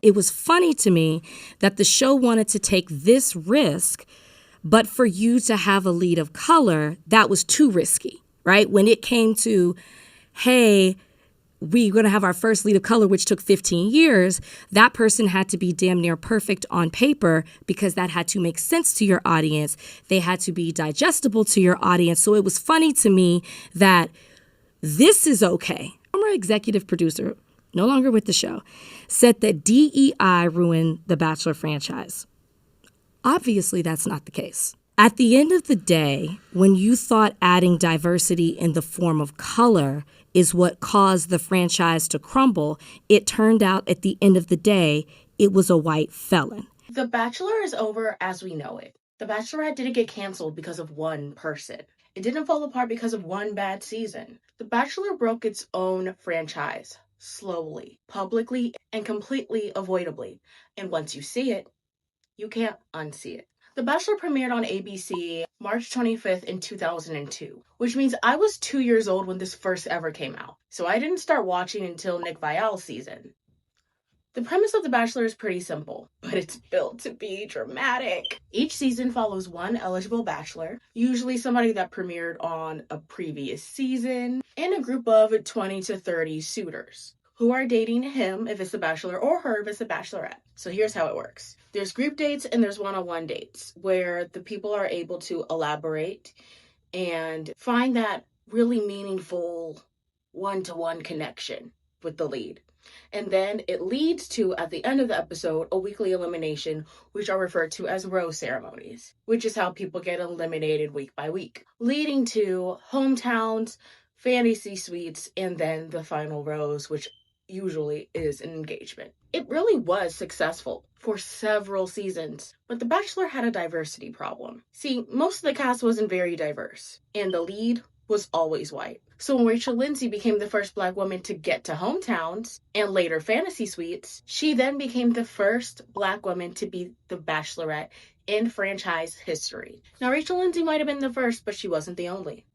It was funny to me that the show wanted to take this risk, but for you to have a lead of color, that was too risky, right? When it came to, hey, we're going to have our first lead of color, which took 15 years, that person had to be damn near perfect on paper because that had to make sense to your audience. They had to be digestible to your audience. So it was funny to me that this is okay. Former executive producer, no longer with the show, said that DEI ruined the Bachelor franchise. Obviously, that's not the case. At the end of the day, when you thought adding diversity in the form of color is what caused the franchise to crumble, it turned out at the end of the day, it was a white felon. The Bachelor is over as we know it. The Bachelorette didn't get canceled because of one person. It didn't fall apart because of one bad season. The Bachelor broke its own franchise, slowly, publicly, and completely avoidably. And once you see it, you can't unsee it. The Bachelor premiered on ABC March 25th in 2002, which means I was 2 years old when this first ever came out. So I didn't start watching until Nick Viall's season. The premise of The Bachelor is pretty simple, but it's built to be dramatic. Each season follows one eligible bachelor, usually somebody that premiered on a previous season, and a group of 20 to 30 suitors who are dating him if it's a bachelor or her if it's a bachelorette. So here's how it works. There's group dates and there's one-on-one dates where the people are able to elaborate and find that really meaningful one-to-one connection with the lead. And then it leads to, at the end of the episode, a weekly elimination, which are referred to as rose ceremonies, which is how people get eliminated week by week, leading to hometowns, fantasy suites, and then the final rose, which usually is an engagement. It really was successful for several seasons, but The Bachelor had a diversity problem. See, most of the cast wasn't very diverse, and the lead was always white. So when Rachel Lindsay became the first Black woman to get to hometowns and later fantasy suites, she then became the first Black woman to be the Bachelorette in franchise history. Now, Rachel Lindsay might have been the first, but she wasn't the only.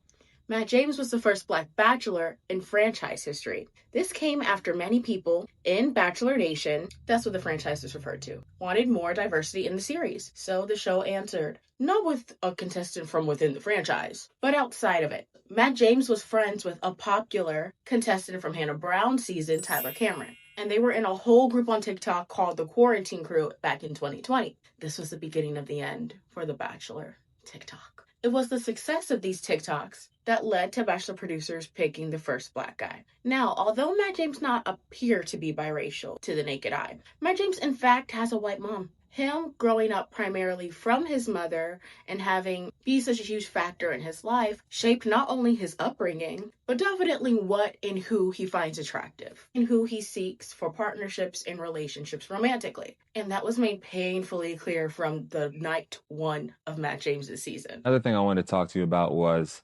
Matt James was the first Black Bachelor in franchise history. This came after many people in Bachelor Nation, that's what the franchise is referred to, wanted more diversity in the series. So the show answered, not with a contestant from within the franchise, but outside of it. Matt James was friends with a popular contestant from Hannah Brown's season, Tyler Cameron. And they were in a whole group on TikTok called the Quarantine Crew back in 2020. This was the beginning of the end for The Bachelor TikTok. It was the success of these TikToks that led to Bachelor producers picking the first Black guy. Now, although Matt James not appear to be biracial to the naked eye, Matt James in fact has a white mom. Him growing up primarily from his mother and having be such a huge factor in his life shaped not only his upbringing, but definitely what and who he finds attractive and who he seeks for partnerships and relationships romantically. And that was made painfully clear from the night one of Matt James's season. Another thing I wanted to talk to you about was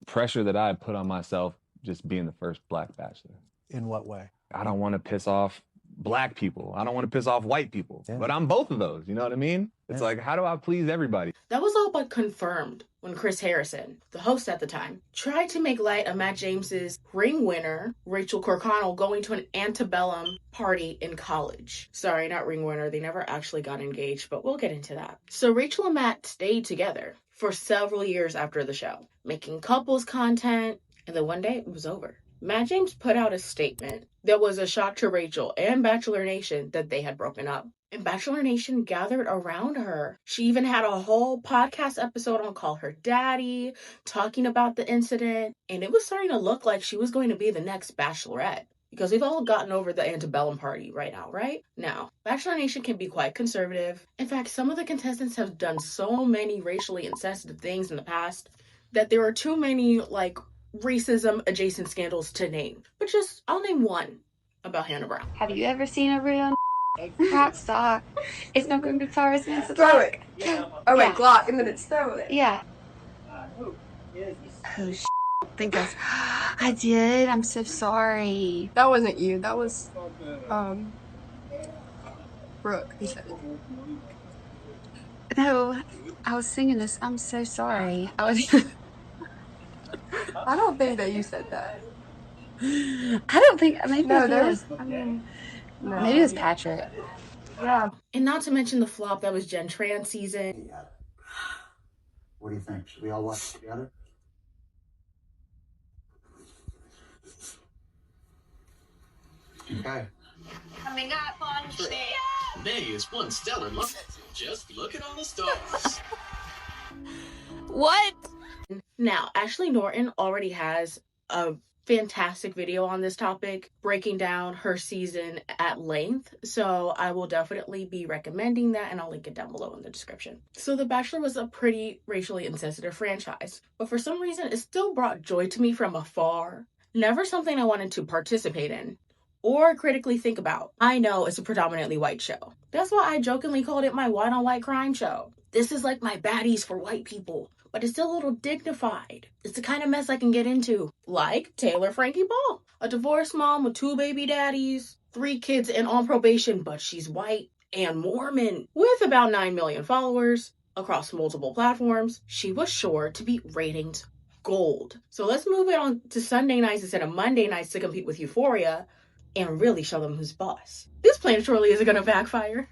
pressure that I put on myself just being the first Black Bachelor. In what way? I don't want to piss off Black people. I don't want to piss off white people. Yeah. But I'm both of those, you know what I mean? It's like, how do I please everybody? That was all but confirmed when Chris Harrison, the host at the time, tried to make light of Matt James's ring winner, Rachel Kirkconnell, going to an antebellum party in college. Sorry, not ring winner. They never actually got engaged, but we'll get into that. So Rachel and Matt stayed together for several years after the show, making couples content, and then one day it was over. Matt James put out a statement that was a shock to Rachel and Bachelor Nation that they had broken up. And Bachelor Nation gathered around her. She even had a whole podcast episode on Call Her Daddy, talking about the incident. And it was starting to look like she was going to be the next Bachelorette. Because we've all gotten over the antebellum party right now, right? Now, Bachelor Nation can be quite conservative. In fact, some of the contestants have done so many racially insensitive things in the past that there are too many, racism adjacent scandals to name. But I'll name one about Hannah Brown. Have you ever seen a real rock star? It's no good guitarist, man. Throw it. Oh wait, Yeah. Glock, and then it's throw it. Yeah. Oh, think I did. I'm so sorry. That wasn't you. That was Brooke. He said it. No, I was singing this. I'm so sorry. I don't think that you said that. I don't think, maybe No, it there is. was. I mean, no. Maybe it was Patrick. Yeah. And not to mention the flop that was Jen Tran's season. What do you think? Should we all watch it together? Okay. Coming up on May is one stellar month. Just look at all the stars. what? Now, Ashley Norton already has a fantastic video on this topic, breaking down her season at length, so I will definitely be recommending that, and I'll link it down below in the description. So The Bachelor was a pretty racially insensitive franchise, but for some reason it still brought joy to me from afar. Never something I wanted to participate in or critically think about. I know it's a predominantly white show. That's why I jokingly called it my white-on-white crime show. This is like my baddies for white people, but it's still a little dignified. It's the kind of mess I can get into. Like Taylor Frankie Ball, a divorced mom with 2 baby daddies, 3 kids and on probation, but she's white and Mormon. With about 9 million followers across multiple platforms, she was sure to be ratings gold. So let's move it on to Sunday nights instead of Monday nights to compete with Euphoria and really show them who's boss. This plan surely isn't gonna backfire.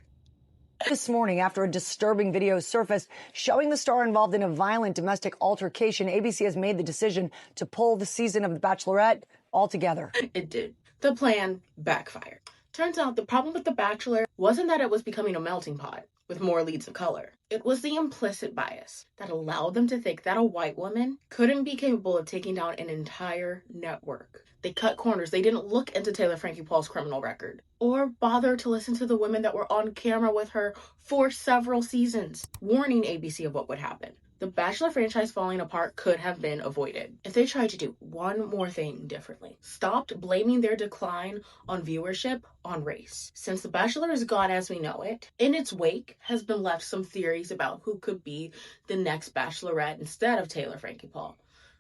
This morning, after a disturbing video surfaced showing the star involved in a violent domestic altercation, ABC has made the decision to pull the season of The Bachelorette altogether. It did. The plan backfired. Turns out the problem with The Bachelor wasn't that it was becoming a melting pot with more leads of color. It was the implicit bias that allowed them to think that a white woman couldn't be capable of taking down an entire network. They cut corners. They didn't look into Taylor Frankie Paul's criminal record or bother to listen to the women that were on camera with her for several seasons, warning ABC of what would happen. The Bachelor franchise falling apart could have been avoided if they tried to do one more thing differently. Stopped blaming their decline on viewership on race. Since The Bachelor is gone as we know it, in its wake has been left some theories about who could be the next Bachelorette instead of Taylor Frankie Paul.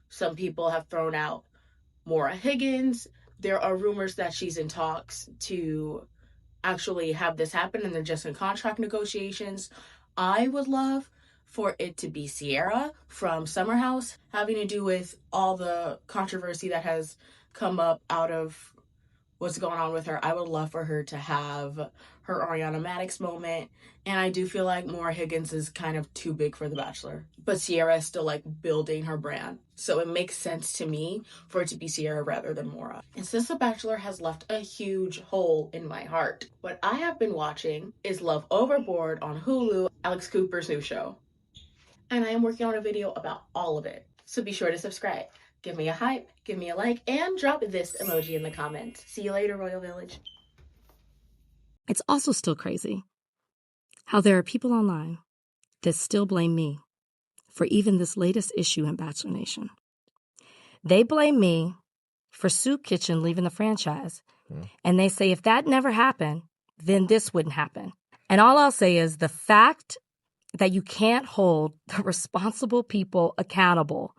Some people have thrown out Maura Higgins. There are rumors that she's in talks to actually have this happen and they're just in contract negotiations. I would love for it to be Sierra from Summer House, having to do with all the controversy that has come up out of what's going on with her. I would love for her to have her Ariana Madix moment. And I do feel like Maura Higgins is kind of too big for The Bachelor. But Sierra is still like building her brand. So it makes sense to me for it to be Sierra rather than Maura. And since The Bachelor has left a huge hole in my heart, what I have been watching is Love Overboard on Hulu, Alex Cooper's new show. And I am working on a video about all of it. So be sure to subscribe. Give me a hype, give me a like, and drop this emoji in the comments. See you later, Royal Village. It's also still crazy how there are people online that still blame me for even this latest issue in Bachelor Nation. They blame me for Soup Kitchen leaving the franchise. And they say if that never happened, then this wouldn't happen. And all I'll say is the fact that you can't hold the responsible people accountable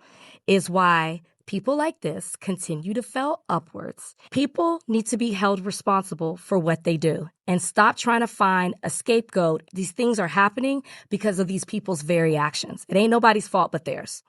is why people like this continue to fail upwards. People need to be held responsible for what they do and stop trying to find a scapegoat. These things are happening because of these people's very actions. It ain't nobody's fault but theirs.